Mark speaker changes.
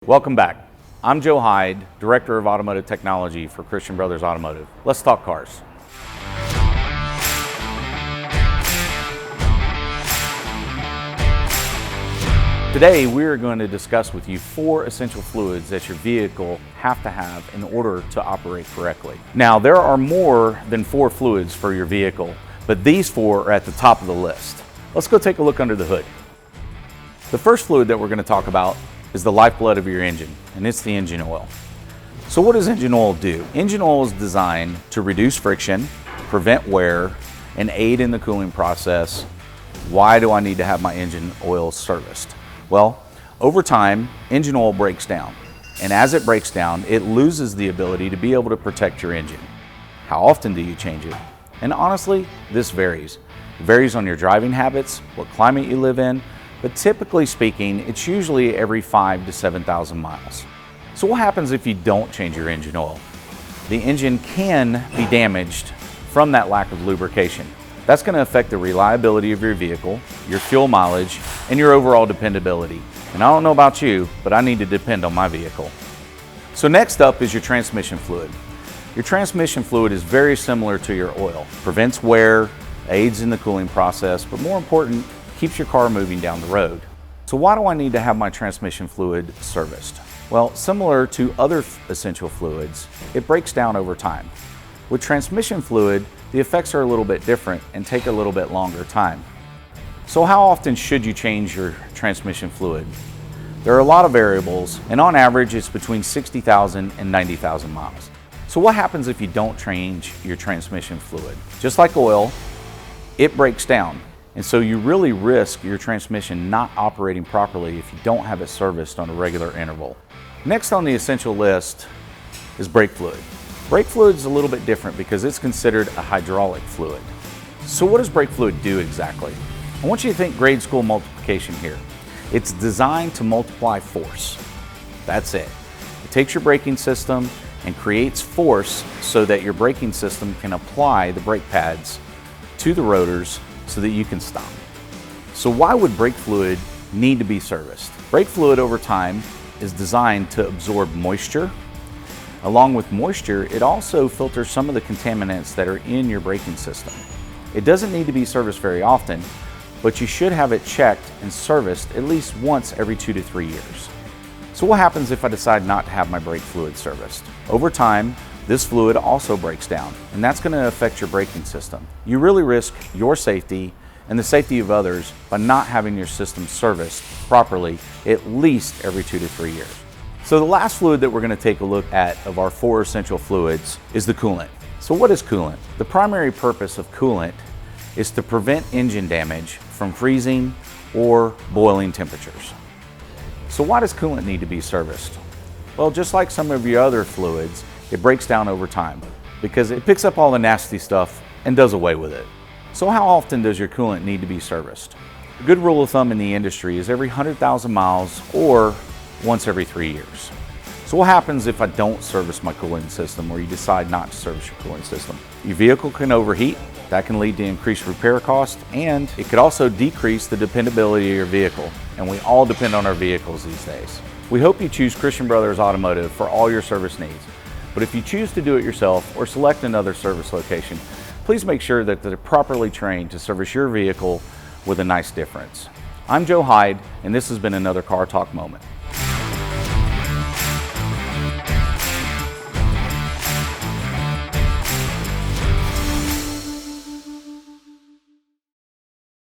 Speaker 1: Welcome back. I'm Joe Hyde, Director of Automotive Technology for Christian Brothers Automotive. Let's talk cars. Today we're going to discuss with you 4 essential fluids that your vehicle have to have in order to operate correctly. Now there are more than 4 fluids for your vehicle, but these 4 are at the top of the list. Let's go take a look under the hood. The first fluid that we're going to talk about is the lifeblood of your engine, and it's the engine oil. So what does engine oil do? Engine oil is designed to reduce friction, prevent wear, and aid in the cooling process. Why do I need to have my engine oil serviced? Well, over time, engine oil breaks down, and as it breaks down, it loses the ability to be able to protect your engine. How often do you change it? And honestly, this varies. It varies on your driving habits, what climate you live in, but typically speaking, it's usually every 5,000 to 7,000 miles. So what happens if you don't change your engine oil? The engine can be damaged from that lack of lubrication. That's going to affect the reliability of your vehicle, your fuel mileage, and your overall dependability. And I don't know about you, but I need to depend on my vehicle. So next up is your transmission fluid. Your transmission fluid is very similar to your oil. Prevents wear, aids in the cooling process, but more important, keeps your car moving down the road. So why do I need to have my transmission fluid serviced? Well, similar to other essential fluids, it breaks down over time. With transmission fluid, the effects are a little bit different and take a little bit longer time. So how often should you change your transmission fluid? There are a lot of variables, and on average, it's between 60,000 and 90,000 miles. So what happens if you don't change your transmission fluid? Just like oil, it breaks down. And so you really risk your transmission not operating properly if you don't have it serviced on a regular interval. Next on the essential list is brake fluid. Brake fluid is a little bit different because it's considered a hydraulic fluid. So what does brake fluid do exactly? I want you to think grade school multiplication here. It's designed to multiply force. That's it. It takes your braking system and creates force so that your braking system can apply the brake pads to the rotors so that you can stop. So why would brake fluid need to be serviced? Brake fluid over time is designed to absorb moisture. Along with moisture, it also filters some of the contaminants that are in your braking system. It doesn't need to be serviced very often, but you should have it checked and serviced at least once every 2 to 3 years. So what happens if I decide not to have my brake fluid serviced? Over time, this fluid also breaks down, and that's going to affect your braking system. You really risk your safety and the safety of others by not having your system serviced properly at least every 2 to 3 years. So the last fluid that we're going to take a look at of our 4 essential fluids is the coolant. So what is coolant? The primary purpose of coolant is to prevent engine damage from freezing or boiling temperatures. So why does coolant need to be serviced? Well, just like some of your other fluids, it breaks down over time because it picks up all the nasty stuff and does away with it. So how often does your coolant need to be serviced? A good rule of thumb in the industry is every 100,000 miles or once every 3 years. So what happens if I don't service my cooling system or you decide not to service your cooling system? Your vehicle can overheat. That can lead to increased repair costs, and it could also decrease the dependability of your vehicle. And we all depend on our vehicles these days. We hope you choose Christian Brothers Automotive for all your service needs. But if you choose to do it yourself or select another service location, please make sure that they're properly trained to service your vehicle with a nice difference. I'm Joe Hyde, and this has been another Car Talk Moment.